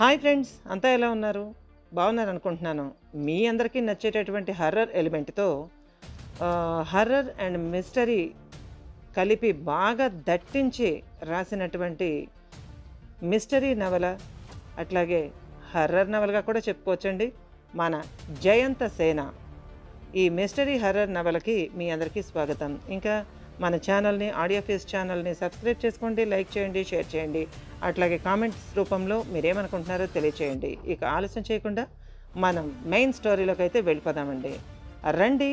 Hi friends, అంతా ఎలా ఉన్నారు? బాగున్నారు అనుకుంటున్నాను. మీ అందరికీ నచ్చేటటువంటి హర్రర్ ఎలిమెంట్తో హర్రర్ అండ్ మిస్టరీ కలిపి బాగా దట్టించి రాసినటువంటి మిస్టరీ నవల, అట్లాగే హర్రర్ నవలగా కూడా చెప్పుకోవచ్చండి, మన జయంత సేన. ఈ మిస్టరీ హర్రర్ నవలకి మీ అందరికీ స్వాగతం. ఇంకా మన ఛానల్ని, ఆడియో ఫేస్ ఛానల్ని సబ్స్క్రైబ్ చేసుకోండి, లైక్ చేయండి, షేర్ చేయండి. అట్లాగే కామెంట్స్ రూపంలో మీరేమనుకుంటున్నారో తెలియచేయండి. ఇక ఆలస్యం చేయకుండా మనం మెయిన్ స్టోరీలోకి అయితే వెళ్ళిపోదామండి. రండి,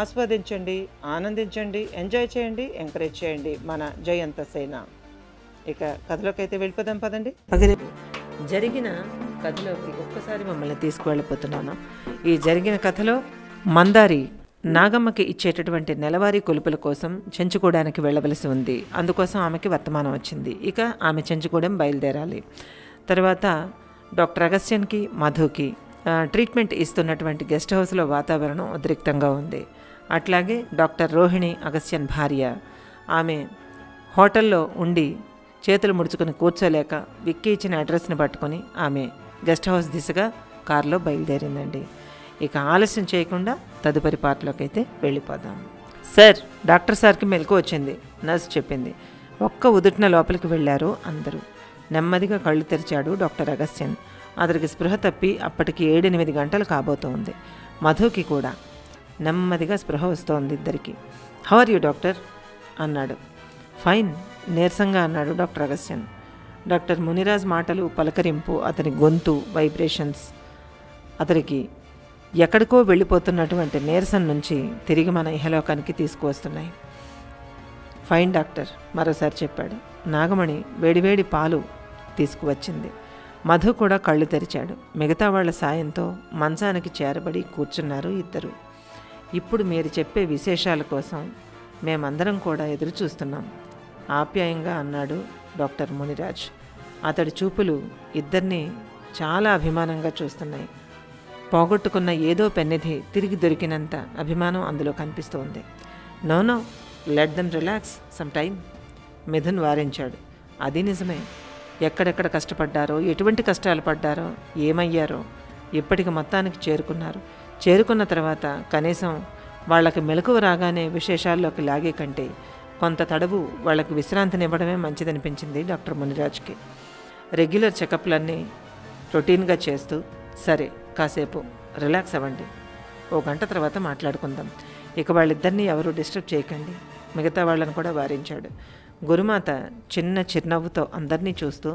ఆస్వాదించండి, ఆనందించండి, ఎంజాయ్ చేయండి, ఎంకరేజ్ చేయండి మన జయంత సేన. ఇక కథలోకి అయితే వెళ్ళిపోదాం పదండి. జరిగిన కథలోకి ఒక్కసారి మమ్మల్ని తీసుకువెళ్ళిపోతున్నాను. ఈ జరిగిన కథలో మందారి నాగమ్మకి ఇచ్చేటటువంటి నెలవారీ కొలుపుల కోసం చెంచుకోవడానికి వెళ్ళవలసి ఉంది. అందుకోసం ఆమెకి వర్తమానం వచ్చింది. ఇక ఆమె చెంచుకోవడం బయలుదేరాలి. తర్వాత డాక్టర్ అగస్త్యన్కి, మధుకి ట్రీట్మెంట్ ఇస్తున్నటువంటి గెస్ట్ హౌస్లో వాతావరణం ఉద్రిక్తంగా ఉంది. అట్లాగే డాక్టర్ రోహిణి, అగస్త్యన్ భార్య, ఆమె హోటల్లో ఉండి చేతులు ముడుచుకొని కూర్చోలేక విక్కీ ఇచ్చిన అడ్రస్ని పట్టుకొని ఆమె గెస్ట్ హౌస్ దిశగా కారులో బయలుదేరిందండి. ఇక ఆలస్యం చేయకుండా తదుపరి పార్ట్లోకి అయితే వెళ్ళిపోదాం. సార్, డాక్టర్ సార్కి మెలకు వచ్చింది, నర్సు చెప్పింది. ఒక్క ఉదుటిన లోపలికి వెళ్ళారు అందరూ. నెమ్మదిగా కళ్ళు తెరిచాడు డాక్టర్ అగస్త్యన్. అతనికి స్పృహ తప్పి అప్పటికి 7-8 గంటలు కాబోతోంది. మధుకి కూడా నెమ్మదిగా స్పృహ వస్తోంది ఇద్దరికి. హౌ ఆర్ యూ డాక్టర్ అన్నాడు. ఫైన్, నీరసంగా అన్నాడు డాక్టర్ అగస్త్యన్. డాక్టర్ మునిరాజ్ మాటలు, పలకరింపు, అతని గొంతు వైబ్రేషన్స్ అతనికి ఎక్కడికో వెళ్ళిపోతున్నటువంటి నీరసం నుంచి తిరిగి మన ఇహలోకానికి తీసుకువస్తున్నాయి. ఫైన్ డాక్టర్, మరోసారి చెప్పాడు. నాగమణి వేడివేడి పాలు తీసుకువచ్చింది. మధు కూడా కళ్ళు తెరిచాడు. మిగతా వాళ్ళ సాయంతో మంచానికి చేరబడి కూర్చున్నారు ఇద్దరు. ఇప్పుడు మీరు చెప్పే విశేషాల కోసం మేమందరం కూడా ఎదురు చూస్తున్నాం, ఆప్యాయంగా అన్నాడు డాక్టర్ మునిరాజ్. అతడి చూపులు ఇద్దరినీ చాలా అభిమానంగా చూస్తున్నాయి. పోగొట్టుకున్న ఏదో పెన్నిధి తిరిగి దొరికినంత అభిమానం అందులో కనిపిస్తోంది. No no, let them relax some time, Mithun వారించాడు. అది నిజమే. ఎక్కడెక్కడ కష్టపడ్డారో, ఎటువంటి కష్టాలు పడ్డారో, ఏమయ్యారో ఇప్పటికి మొత్తానికి చేరుకున్నారు. చేరుకున్న తర్వాత కనీసం వాళ్ళకి మెలకువ రాగానే విశేషాల్లోకి లాగే కంటే కొంత తడవు వాళ్ళకి విశ్రాంతినివ్వడమే మంచిదనిపించింది డాక్టర్ మునిరాజ్కి. రెగ్యులర్ చెకప్లన్నీ రొటీన్గా చేస్తూ, సరే కాసేపు రిలాక్స్ అవ్వండి, 1 గంట తర్వాత మాట్లాడుకుందాం, ఇక వాళ్ళిద్దరినీ ఎవరూ డిస్టర్బ్ చేయకండి, మిగతా వాళ్ళని కూడా వారించాడు. గురుమాత చిన్న చిరునవ్వుతో అందరినీ చూస్తూ,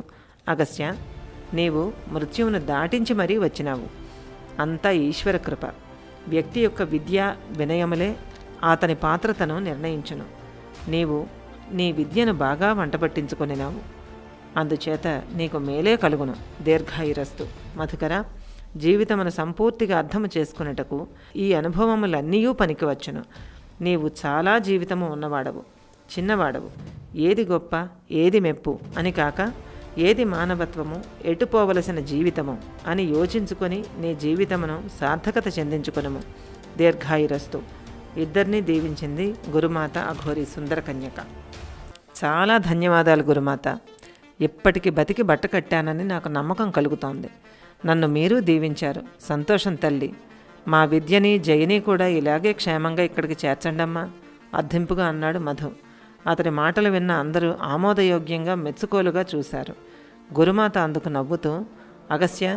అగస్త్య, నీవు మృత్యువును దాటించి మరీ వచ్చినావు. అంతా ఈశ్వర కృప. వ్యక్తి యొక్క విద్య వినయములే అతని పాత్రతను నిర్ణయించును. నీవు నీ విద్యను బాగా వంటపట్టించుకొనినావు. అందుచేత నీకు మేలే కలుగును. దీర్ఘాయురస్తు. మధుకర, జీవితమును సంపూర్తిగా అర్థము చేసుకున్నటకు ఈ అనుభవములన్నీ పనికివచ్చును. నీవు చాలా జీవితము ఉన్నవాడవు, చిన్నవాడవు. ఏది గొప్ప, ఏది మెప్పు అని కాక, ఏది మానవత్వము, ఎటుపోవలసిన జీవితము అని యోచించుకొని నీ జీవితమును సార్థకత చెందించుకునము. దీర్ఘాయురస్తు. ఇద్దరినీ దీవించింది గురుమాత అఘోరి సుందరకన్యక. చాలా ధన్యవాదాలు గురుమాత. ఇప్పటికి బతికి బట్ట కట్టానని నాకు నమ్మకం కలుగుతోంది. నన్ను మీరు దీవించారు. సంతోషం తల్లి. మా విద్యని, జయని కూడా ఇలాగే క్షేమంగా ఇక్కడికి చేర్చండమ్మా, అర్థింపుగా అన్నాడు మధు. అతడి మాటలు విన్న అందరూ ఆమోదయోగ్యంగా మెచ్చుకోలుగా చూశారు. గురుమాత అందుకు నవ్వుతూ, అగస్త్య,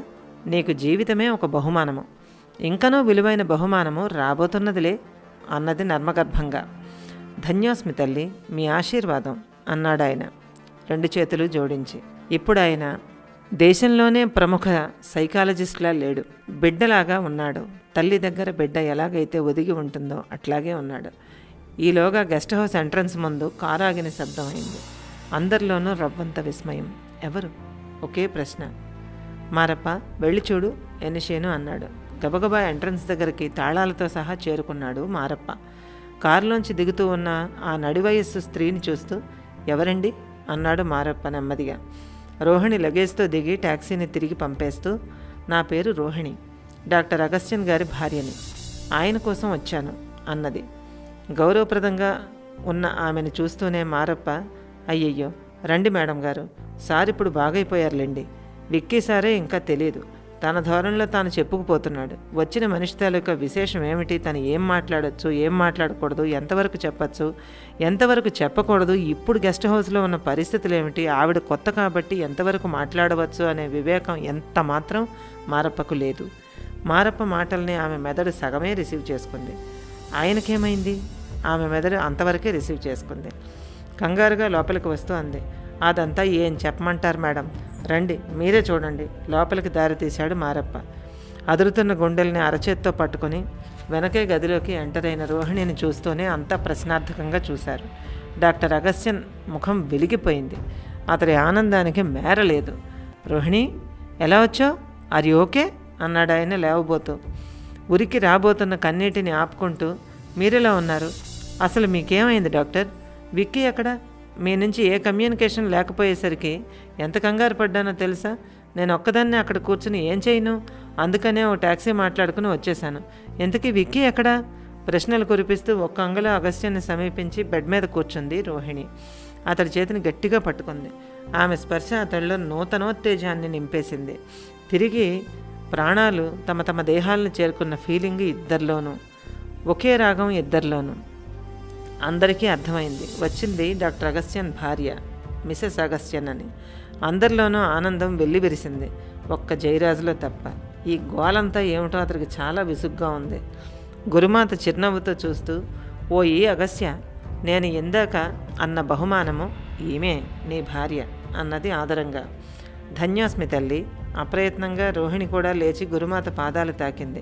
నీకు జీవితమే ఒక బహుమానము, ఇంకనూ విలువైన బహుమానము రాబోతున్నదిలే అన్నది నర్మగర్భంగా. ధన్యోస్మి తల్లి, మీ ఆశీర్వాదం అన్నాడు ఆయన 2 చేతులు జోడించి. ఇప్పుడు ఆయన దేశంలోనే ప్రముఖ సైకాలజిస్ట్లా లేడు, బిడ్డలాగా ఉన్నాడు. తల్లి దగ్గర బిడ్డ ఎలాగైతే ఒదిగి ఉంటుందో అట్లాగే ఉన్నాడు. ఈలోగా గెస్ట్ హౌస్ ఎంట్రన్స్ ముందు కారు ఆగిన శబ్దం అయింది. అందరిలోనూ రవ్వంత విస్మయం. ఎవరు? ఒకే ప్రశ్న. మారప్ప, వెళ్ళి చూడు ఎనిషేను అన్నాడు. గబగబా ఎంట్రన్స్ దగ్గరికి తాళాలతో సహా చేరుకున్నాడు మారప్ప. కారులోంచి దిగుతూ ఉన్న ఆ నడివయస్సు స్త్రీని చూస్తూ, ఎవరండి అన్నాడు మారప్ప నెమ్మదిగా. రోహిణి లగేజ్తో దిగి ట్యాక్సీని తిరిగి పంపేస్తూ, నా పేరు రోహిణి, డాక్టర్ అగస్త్యన్ గారి భార్యని, ఆయన కోసం వచ్చాను అన్నది. గౌరవప్రదంగా ఉన్న ఆమెను చూస్తూనే మారప్ప, అయ్యయ్యో, రండి మేడం గారు, సార్ ఇప్పుడు బాగైపోయారులేండి, విక్కీ సారే ఇంకా తెలియదు. తన ధోరణిలో తాను చెప్పుకుపోతున్నాడు. వచ్చిన మనిషి తాలూకా విశేషం ఏమిటి, తను ఏం మాట్లాడచ్చు, ఏం మాట్లాడకూడదు, ఎంతవరకు చెప్పచ్చు, ఎంతవరకు చెప్పకూడదు, ఇప్పుడు గెస్ట్ హౌస్లో ఉన్న పరిస్థితులు ఏమిటి, ఆవిడ కొత్త కాబట్టి ఎంతవరకు మాట్లాడవచ్చు అనే వివేకం ఎంత మాత్రం మారప్పకు లేదు. మారప్ప మాటల్ని ఆమె మెదడు సగమే రిసీవ్ చేసుకుంది. ఆయనకేమైంది? ఆమె మెదడు అంతవరకే రిసీవ్ చేసుకుంది. కంగారుగా లోపలికి వస్తూ అంది, అదంతా ఏం చెప్పమంటారు మేడం, రండి మీరే చూడండి. లోపలికి దారి తీశాడు మారప్ప. అదురుతున్న గుండెల్ని అరచేత్తో పట్టుకొని వెనకే గదిలోకి ఎంటర్ అయిన రోహిణిని చూస్తూనే అంతా ప్రశ్నార్థకంగా చూశారు. డాక్టర్ అగస్త్యన్ ముఖం వెలిగిపోయింది. అతడి ఆనందానికి మేరలేదు. రోహిణి, ఎలా వచ్చావు, ఆర్ యు ఓకే అన్నాడు ఆయన లేవబోతూ. ఉరికి రాబోతున్న కన్నీటిని ఆపుకుంటూ, మీరెలా ఉన్నారు, అసలు మీకేమైంది డాక్టర్, విక్కీ ఎక్కడ, మీ నుంచి ఏ కమ్యూనికేషన్ లేకపోయేసరికి ఎంత కంగారు పడ్డానో తెలుసా. నేను ఒక్కదాన్నే అక్కడ కూర్చుని ఏం చేయను, అందుకనే ఓ ట్యాక్సీ మాట్లాడుకుని వచ్చేశాను. ఇంతకీ విక్కీ ఎక్కడా? ప్రశ్నలు కురిపిస్తూ ఒక్క అంగలో అగస్త్యాన్ని సమీపించి బెడ్ మీద కూర్చుంది రోహిణి. అతడి చేతిని గట్టిగా పట్టుకుంది. ఆమె స్పర్శ అతడిలో నూతనోత్తేజాన్ని నింపేసింది. తిరిగి ప్రాణాలు తమ తమ దేహాలను చేరుకున్న ఫీలింగ్ ఇద్దరిలోనూ, ఒకే రాగం ఇద్దరిలోనూ. అందరికీ అర్థమైంది, వచ్చింది డాక్టర్ అగస్త్యన్ భార్య, మిసెస్ అగస్త్యన్ అని. అందరిలోనూ ఆనందం వెల్లివిరిసింది, ఒక్క జయరాజులో తప్ప. ఈ గోలంతా ఏమిటో అతనికి చాలా విసుగ్గా ఉంది. గురుమాత చిరునవ్వుతో చూస్తూ, ఓ ఈ అగస్త్య, నేను ఇందాక అన్న బహుమానము ఈమె నీ భార్య అన్నది ఆదరంగా. ధన్యోస్మి తల్లి. అప్రయత్నంగా రోహిణి కూడా లేచి గురుమాత పాదాలు తాకింది.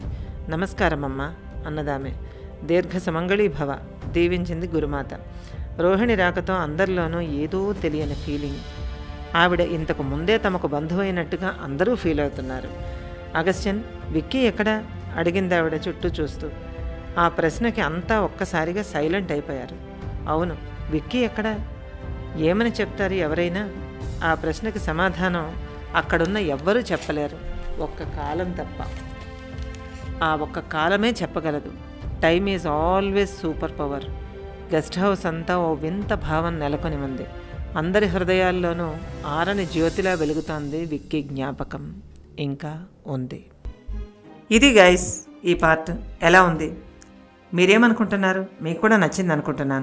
నమస్కారమమ్మా అన్నదామె. దీర్ఘ సుమంగళీభవ దీవించింది గురుమాత. రోహిణి రాకతో అందరిలోనూ ఏదో తెలియని ఫీలింగ్. ఆవిడ ఇంతకు ముందే తమకు బంధువైనట్టుగా అందరూ ఫీల్ అవుతున్నారు. అగస్త్యన్, విక్కీ ఎక్కడా అడిగింది ఆవిడ చుట్టూ చూస్తూ. ఆ ప్రశ్నకి అంతా ఒక్కసారిగా సైలెంట్ అయిపోయారు. అవును, విక్కీ ఎక్కడా, ఏమని చెప్తారు ఎవరైనా? ఆ ప్రశ్నకి సమాధానం అక్కడున్న ఎవ్వరూ చెప్పలేరు, ఒక్క కాలం తప్ప. ఆ ఒక్క కాలమే చెప్పగలదు. Time is always super power. Guest house అంతా ఓ వింత భావం నెలకొని ఉంది. అందరి హృదయాల్లోనూ ఆరని జ్యోతిలా వెలుగుతోంది విక్కీ జ్ఞాపకం ఇంకా ఉంది. ఇది గైస్ ఈ పార్ట్. ఎలా ఉంది, మీరేమనుకుంటున్నారు? మీకు కూడా నచ్చింది అనుకుంటున్నాను.